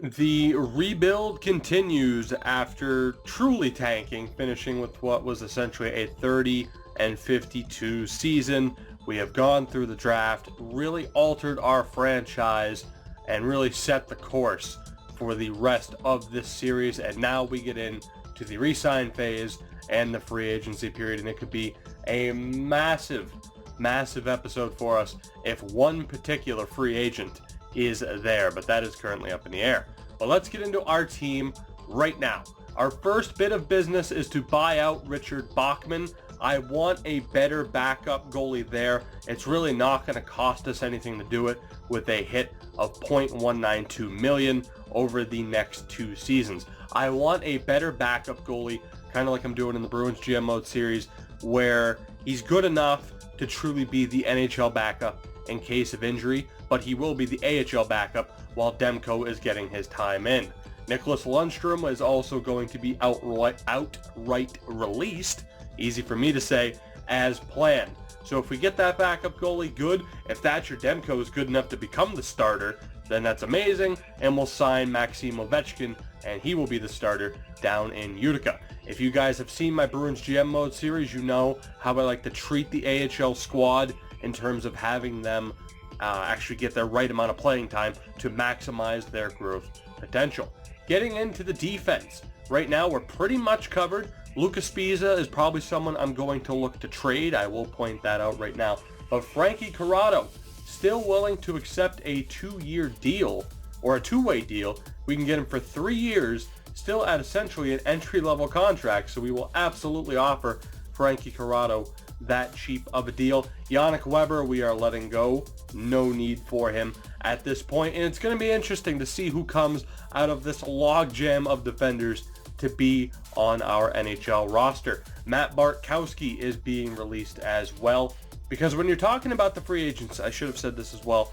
The rebuild continues after truly tanking, finishing with what was essentially a 30-52 season. We have gone through the draft, really altered our franchise, and really set the course for the rest of this series. And now we get into the resign phase and the free agency period, and it could be a massive episode for us if one particular free agent is there, but that is currently up in the air. But let's get into our team right now. Our first bit of business is to buy out Richard Bachman. I want a better backup goalie there. It's really not going to cost us anything to do it with a hit of $0.192 million over the next 2 seasons. I want a better backup goalie, kind of like I'm doing in the Bruins GM Mode series, where he's good enough to truly be the NHL backup in case of injury, but he will be the AHL backup while Demko is getting his time in. Nicholas Lundstrom is also going to be outright released, easy for me to say, as planned. So if we get that backup goalie, good. If Thatcher Demko is good enough to become the starter, then that's amazing, and we'll sign Maxim Ovechkin, and he will be the starter down in Utica. If you guys have seen my Bruins GM Mode series, you know how I like to treat the AHL squad in terms of having them actually get their right amount of playing time to maximize their growth potential. Getting into the defense, right now we're pretty much covered. Lucas Spiza is probably someone I'm going to look to trade. I will point that out right now. But Frankie Corrado, still willing to accept a 2-year deal, or a 2-way deal. We can get him for 3 years, still at essentially an entry-level contract, so we will absolutely offer Frankie Corrado that cheap of a deal. Yannick Weber, we are letting go. No need for him at this point, and it's going to be interesting to see who comes out of this logjam of defenders to be on our NHL roster. Matt Bartkowski is being released as well, because when you're talking about the free agents, I should have said this as well,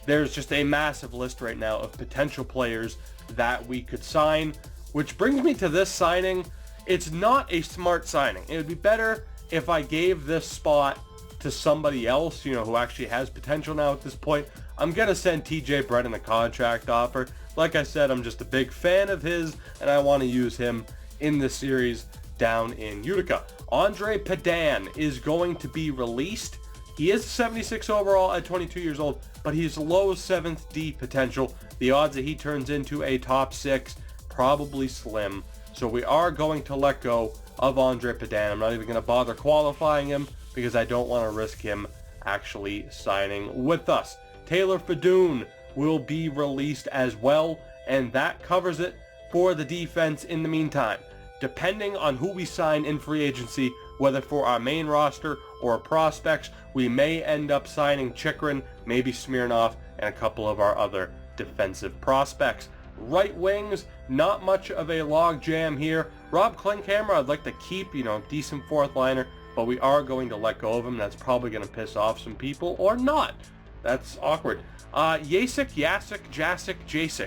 there's just a massive list right now of potential players that we could sign, which brings me to this signing. It's not a smart signing. It would be better if I gave this spot to somebody else, who actually has potential now at this point. I'm going to send TJ Brennan a contract offer. Like I said, I'm just a big fan of his, and I want to use him in this series down in Utica. Andre Padan is going to be released. He is 76 overall at 22 years old, but he's low 7th D potential. The odds that he turns into a top 6, probably slim. So we are going to let go of Andre Padan. I'm not even going to bother qualifying him because I don't want to risk him actually signing with us. Taylor Fadoon will be released as well, and that covers it for the defense in the meantime. Depending on who we sign in free agency, whether for our main roster or prospects, we may end up signing Chikrin, maybe Smirnov, and a couple of our other defensive prospects. Right wings, not much of a log jam here. Rob Klinkhammer, I'd like to keep, decent 4th liner, but we are going to let go of him. That's probably going to piss off some people, or not. That's awkward. Jacek,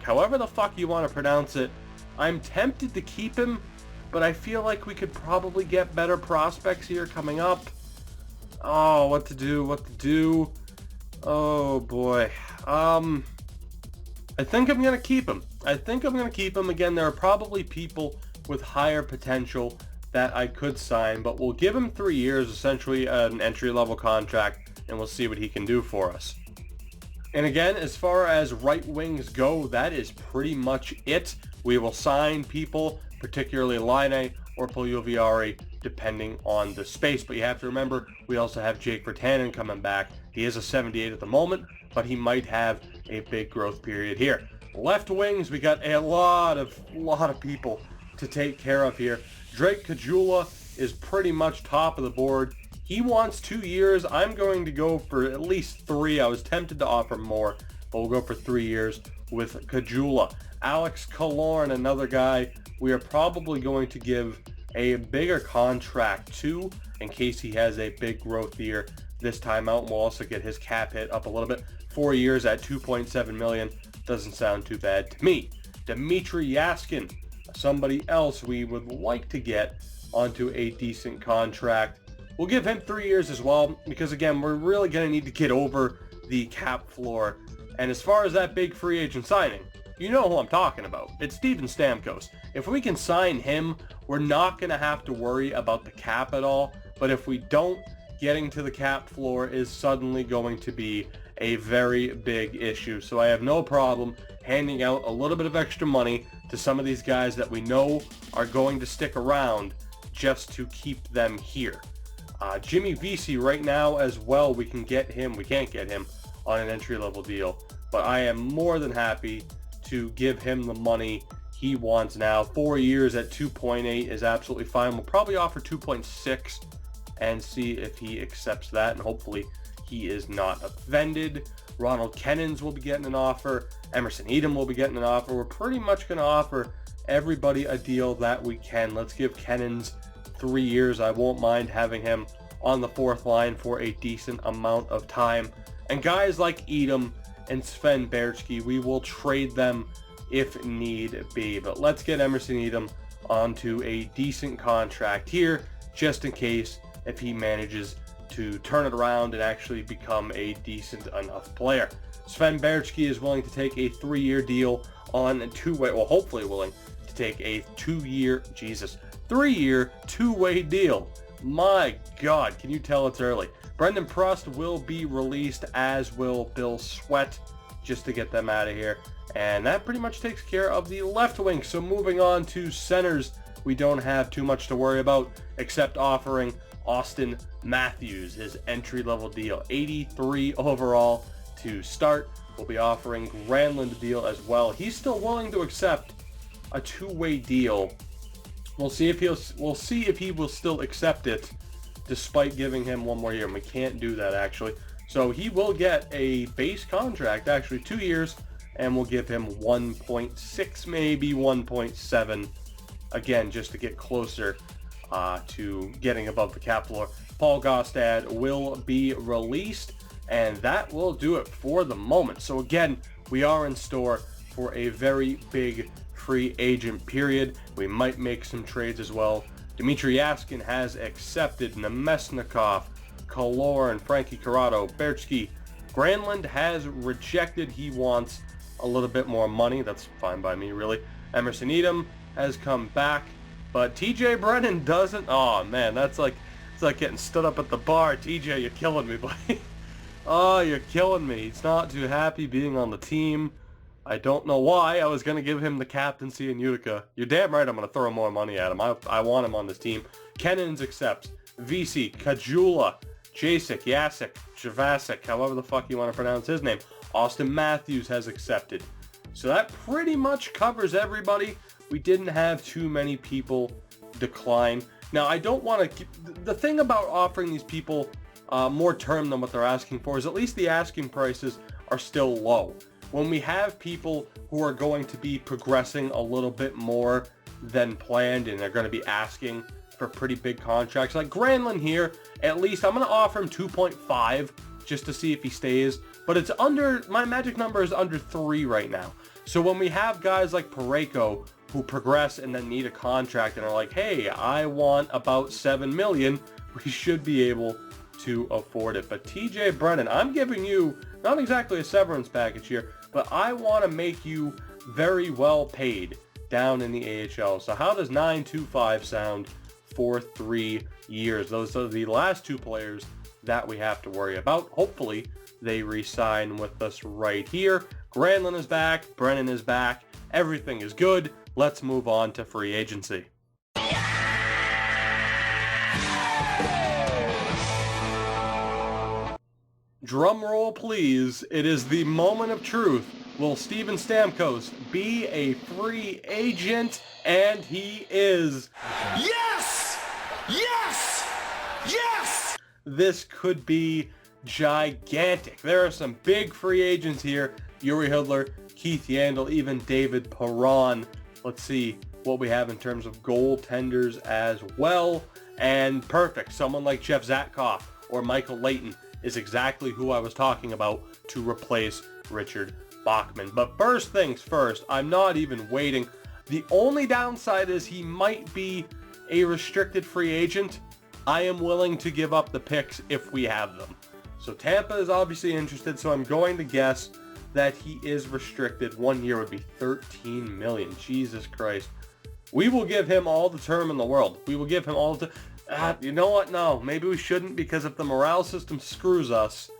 however the fuck you want to pronounce it. I'm tempted to keep him, but I feel like we could probably get better prospects here coming up. Oh, what to do? Oh boy. I think I'm going to keep him. Again, there are probably people with higher potential that I could sign, but we'll give him 3 years, essentially an entry-level contract, and we'll see what he can do for us. And again, as far as right wings go, that is pretty much it. We will sign people, particularly Laine or Puljujärvi, depending on the space. But you have to remember, we also have Jake Virtanen coming back. He is a 78 at the moment, but he might have a big growth period here. Left wings, we got a lot of people to take care of here. Drake Caggiula is pretty much top of the board. He wants 2 years. I'm going to go for at least 3. I was tempted to offer more, but we'll go for 3 years with Caggiula. Alex Killorn, another guy we are probably going to give a bigger contract to in case he has a big growth year this time out. We'll also get his cap hit up a little bit. 4 years at $2.7 million. Doesn't sound too bad to me. Dmitry Yaskin, somebody else we would like to get onto a decent contract. We'll give him 3 years as well, because again, we're really going to need to get over the cap floor. And as far as that big free agent signing, You know who I'm talking about. It's Steven Stamkos. If we can sign him, we're not going to have to worry about the cap at all. But if we don't, getting to the cap floor is suddenly going to be a very big issue. So I have no problem handing out a little bit of extra money to some of these guys that we know are going to stick around just to keep them here. Jimmy Vesey right now as well, we can get him. We can't get him on an entry-level deal, but I am more than happy to give him the money he wants now. 4 years at 2.8 is absolutely fine. We'll probably offer 2.6 and see if he accepts that, and hopefully he is not offended. Ronald Kennins will be getting an offer. Emerson Edom will be getting an offer. We're pretty much going to offer everybody a deal that we can. Let's give Kennins 3 years. I won't mind having him on the fourth line for a decent amount of time. And guys like Edom and Sven Berchke, we will trade them if need be. But let's get Emerson Edom onto a decent contract here, just in case if he manages to turn it around and actually become a decent enough player. Sven Berchke is willing to take a 3-year deal on a two-way, well, hopefully willing to take a 3-year, 2-way deal. My God, can you tell it's early? Brendan Prost will be released, as will Bill Sweat, just to get them out of here. And that pretty much takes care of the left wing. So moving on to centers, we don't have too much to worry about, except offering Austin Matthews his entry-level deal. 83 overall to start. We'll be offering Granlund a deal as well. He's still willing to accept a 2-way deal. We'll see if he will still accept it, despite giving him 1 more year. And we can't do that, actually. So he will get a base contract, actually 2 years, and we'll give him 1.6, maybe 1.7, again, just to get closer to getting above the cap floor. Paul Gaustad will be released, and that will do it for the moment. So again, we are in store for a very big free agent period. We might make some trades as well. Dmitry Yaskin has accepted Nemesnikov, Kallor, and Frankie Corrado. Berchke, Granlund has rejected. He wants a little bit more money. That's fine by me, really. Emerson Edom has come back, but TJ Brennan doesn't. Oh man, it's like getting stood up at the bar. TJ, you're killing me, buddy. Oh, you're killing me. He's not too happy being on the team. I don't know why. I was going to give him the captaincy in Utica. You're damn right I'm going to throw more money at him. I want him on this team. Kennins accepts. VC, Kajula, Jacek, Jacek, Javasek, however the fuck you want to pronounce his name. Austin Matthews has accepted. So that pretty much covers everybody. We didn't have too many people decline. Now, I don't want to... The thing about offering these people more term than what they're asking for is at least the asking prices are still low. When we have people who are going to be progressing a little bit more than planned and they're going to be asking for pretty big contracts, like Granlund here, at least I'm going to offer him 2.5 just to see if he stays. But it's under, my magic number is under 3 right now. So when we have guys like Parayko who progress and then need a contract and are like, hey, I want about $7 million, we should be able to afford it. But TJ Brennan, I'm giving you not exactly a severance package here, but I want to make you very well paid down in the AHL. So how does 925 sound for 3 years? Those are the last 2 players that we have to worry about. Hopefully they re-sign with us right here. Granlund is back. Brennan is back. Everything is good. Let's move on to free agency. Drum roll, please. It is the moment of truth. Will Steven Stamkos be a free agent? And he is. Yes! Yes! Yes! This could be gigantic. There are some big free agents here. Yuri Hudler, Keith Yandel, even David Perron. Let's see what we have in terms of goaltenders as well. And perfect. Someone like Jeff Zatkoff or Michael Layton is exactly who I was talking about to replace Richard Bachman. But first things first, I'm not even waiting. The only downside is he might be a restricted free agent. I am willing to give up the picks if we have them. So Tampa is obviously interested, so I'm going to guess that he is restricted. 1 year would be $13 million. Jesus Christ. We will give him all the term in the world. We will give him all the... you know what? No, maybe we shouldn't, because if the morale system screws us,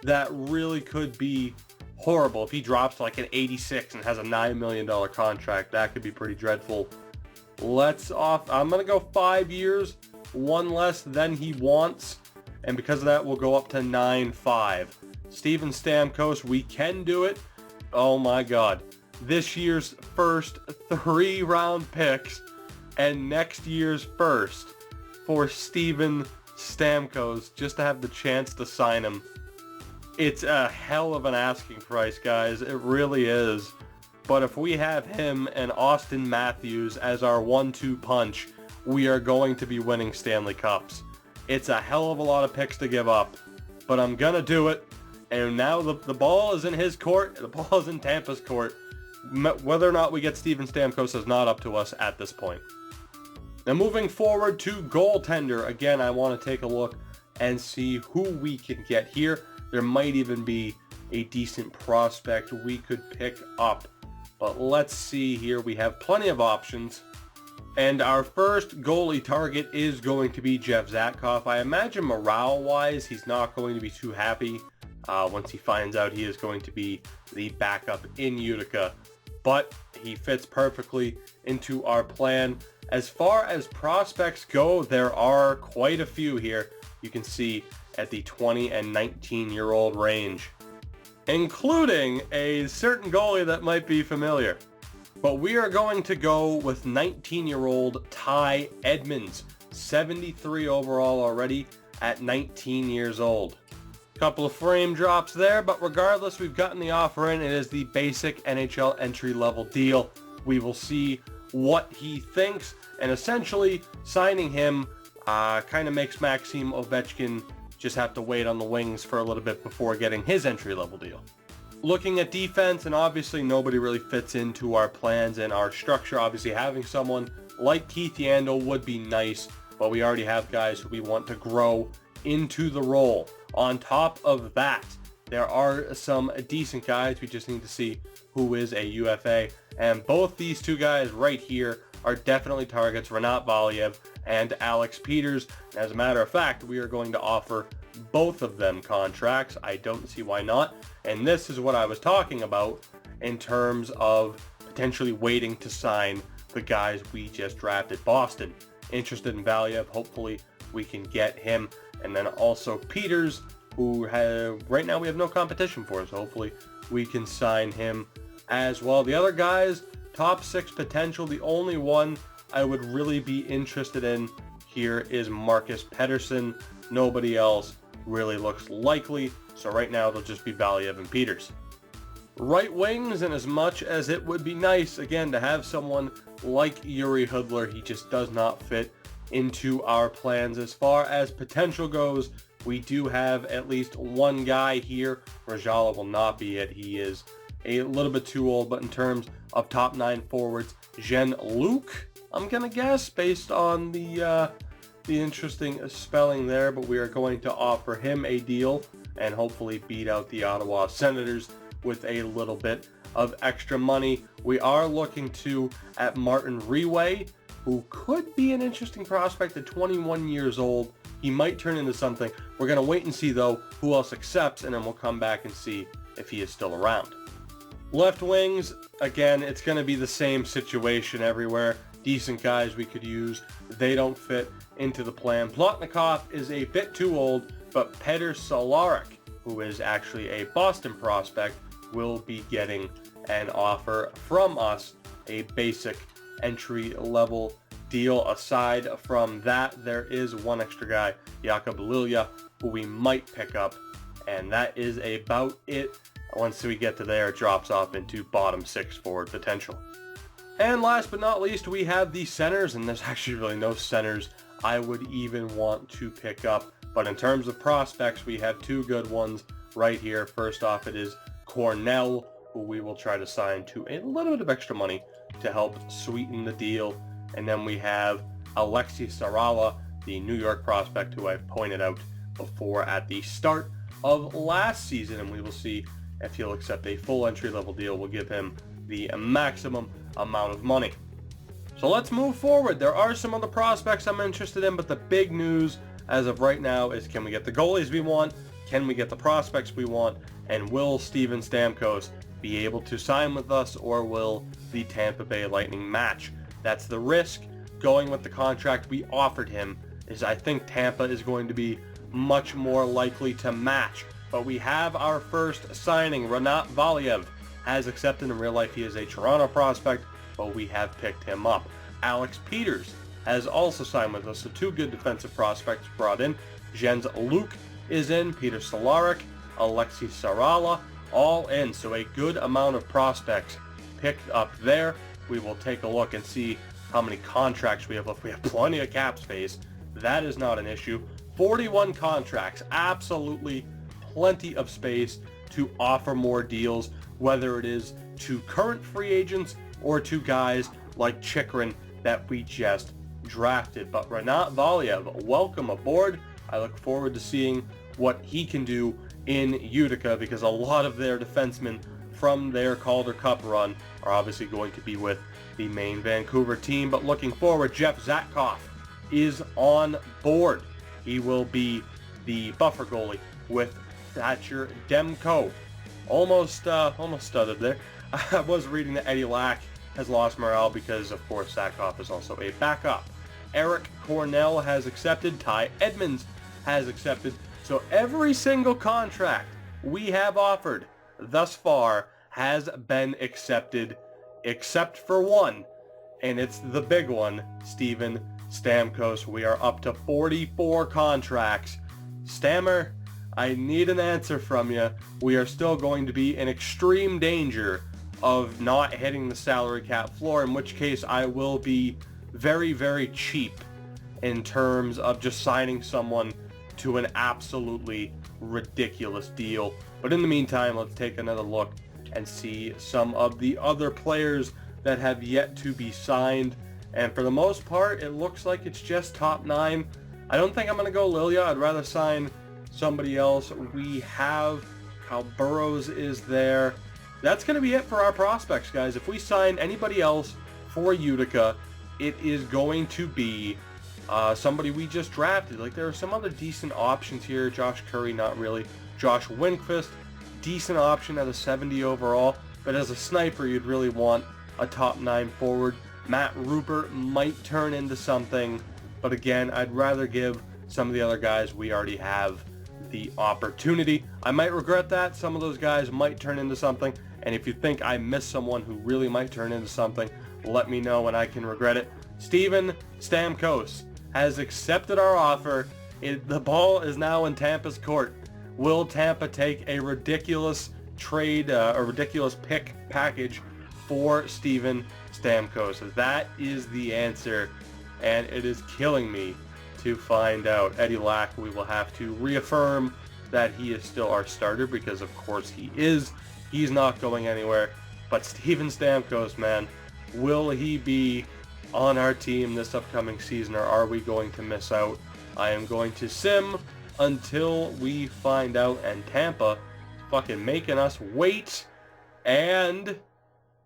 that really could be horrible. If he drops to like an 86 and has a $9 million contract, that could be pretty dreadful. I'm going to go 5 years, one less than he wants, and because of that, we'll go up to 9.5. Steven Stamkos, we can do it. Oh my God. This year's first 3 round picks and next year's first for Steven Stamkos, just to have the chance to sign him. It's a hell of an asking price, guys. It really is. But if we have him and Austin Matthews as our 1-2 punch, we are going to be winning Stanley Cups. It's a hell of a lot of picks to give up, but I'm going to do it. And now the ball is in his court. The ball is in Tampa's court. Whether or not we get Steven Stamkos is not up to us at this point. Now moving forward to goaltender. Again, I want to take a look and see who we can get here. There might even be a decent prospect we could pick up. But let's see here. We have plenty of options. And our first goalie target is going to be Jeff Zatkoff. I imagine morale-wise, he's not going to be too happy once he finds out he is going to be the backup in Utica. But he fits perfectly into our plan. As far as prospects go, there are quite a few here. You can see at the 20 and 19-year-old range, including a certain goalie that might be familiar. But we are going to go with 19-year-old Ty Edmonds, 73 overall already at 19 years old. Couple of frame drops there, but regardless, we've gotten the offer in. It is the basic NHL entry-level deal. We will see what he thinks, and essentially signing him kind of makes Maxim Ovechkin just have to wait on the wings for a little bit before getting his entry-level deal. Looking at defense, and obviously nobody really fits into our plans and our structure. Obviously having someone like Keith Yandel would be nice, but we already have guys who we want to grow into the role. On top of that, there are some decent guys. We just need to see who is a UFA. And both these two guys right here are definitely targets. Renat Valiev and Alex Peters. As a matter of fact, we are going to offer both of them contracts. I don't see why not. And this is what I was talking about in terms of potentially waiting to sign the guys we just drafted. Boston, interested in Valiev. Hopefully we can get him. And then also Peters, who right now we have no competition for, so hopefully we can sign him as well. The other guys, top 6 potential. The only one I would really be interested in here is Marcus Pettersson. Nobody else really looks likely, so right now it'll just be Valiev and Peters. Right wings, and as much as it would be nice, again, to have someone like Yuri Hudler, he just does not fit into our plans. As far as potential goes, we do have at least one guy here. Rajala will not be it. He is a little bit too old, but in terms of top 9 forwards, Jean-Luc, I'm going to guess, based on the interesting spelling there, but we are going to offer him a deal and hopefully beat out the Ottawa Senators with a little bit of extra money. We are looking at Martin Reway, who could be an interesting prospect at 21 years old. He might turn into something. We're going to wait and see, though, who else accepts, and then we'll come back and see if he is still around. Left wings, again, it's going to be the same situation everywhere. Decent guys we could use. They don't fit into the plan. Plotnikov is a bit too old, but Petr Solaric, who is actually a Boston prospect, will be getting an offer from us, a basic entry-level deal. Aside from that, there is one extra guy, Jakub Lilia, who we might pick up, and that is about it. Once we get to there, it drops off into bottom 6 forward potential. And last but not least, we have the centers, and there's actually really no centers I would even want to pick up. But in terms of prospects, we have 2 good ones right here. First off, it is Cornell, who we will try to sign to a little bit of extra money to help sweeten the deal. And then we have Alexei Sarala, the New York prospect who I pointed out before at the start of last season. And we will see If he'll accept a full entry-level deal, we'll give him the maximum amount of money. So let's move forward. There are some other prospects I'm interested in, but the big news as of right now is, can we get the goalies we want? Can we get the prospects we want? And will Steven Stamkos be able to sign with us, or will the Tampa Bay Lightning match? That's the risk going with the contract we offered him, is I think Tampa is going to be much more likely to match. But we have our first signing. Rinat Valiev has accepted. In real life, he is a Toronto prospect, but we have picked him up. Alex Peters has also signed with us, so two good defensive prospects brought in. Jens Luke is in, Peter Cehlarik, Alexei Sarala, all in. So a good amount of prospects picked up there. We will take a look and see how many contracts we have left. We have plenty of cap space. That is not an issue. 41 contracts, absolutely plenty of space to offer more deals, whether it is to current free agents or to guys like Chychrun that we just drafted. But Rinat Valiev, welcome aboard. I look forward to seeing what he can do in Utica, because a lot of their defensemen from their Calder Cup run are obviously going to be with the main Vancouver team. But looking forward, Jeff Zatkoff is on board. He will be the buffer goalie with Thatcher Demko. Almost stuttered there. I was reading that Eddie Lack has lost morale because, of course, Zatkoff is also a backup. Eric Cornell has accepted. Ty Edmonds has accepted. So every single contract we have offered thus far has been accepted, except for one, and it's the big one, Steven Stamkos. We are up to 44 contracts. Stammer, I need an answer from you. We are still going to be in extreme danger of not hitting the salary cap floor, in which case I will be very, very cheap in terms of just signing someone to an absolutely ridiculous deal. But in the meantime, let's take another look and see some of the other players that have yet to be signed. And for the most part, it looks like it's just top 9. I don't think I'm going to go Lilia. I'd rather sign somebody else. We have Kyle Burrows is there. That's going to be it for our prospects, guys. If we sign anybody else for Utica, it is going to be somebody we just drafted. Like, there are some other decent options here. Josh Curry, not really. Josh Winquist, decent option at a 70 overall. But as a sniper, you'd really want a top 9 forward. Matt Rupert might turn into something. But again, I'd rather give some of the other guys we already have the opportunity. I might regret that. Some of those guys might turn into something. And if you think I missed someone who really might turn into something, let me know and I can regret it. Steven Stamkos has accepted our offer. The ball is now in Tampa's court. Will Tampa take a ridiculous trade, a ridiculous pick package for Steven Stamkos? That is the answer, and it is killing me to find out. Eddie Lack, we will have to reaffirm that he is still our starter, because of course he is. He's not going anywhere. But Steven Stamkos, man, will he be on our team this upcoming season, or are we going to miss out? I am going to sim until we find out, and Tampa fucking making us wait, and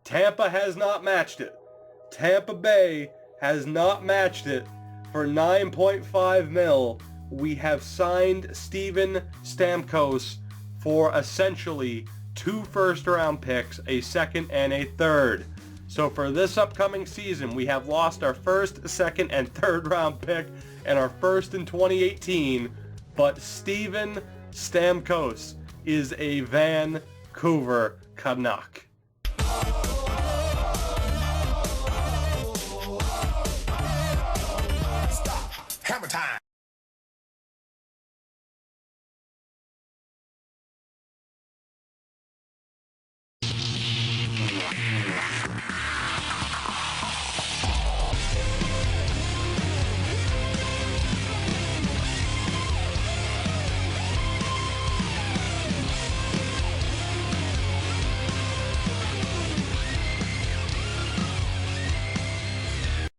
Tampa has not matched it. Tampa Bay has not matched it. For 9.5 mil, we have signed Steven Stamkos for essentially 2 first-round picks, a second and a third. So for this upcoming season, we have lost our first, second, and third-round pick and our first in 2018. But Steven Stamkos is a Vancouver Canuck. Hammer time.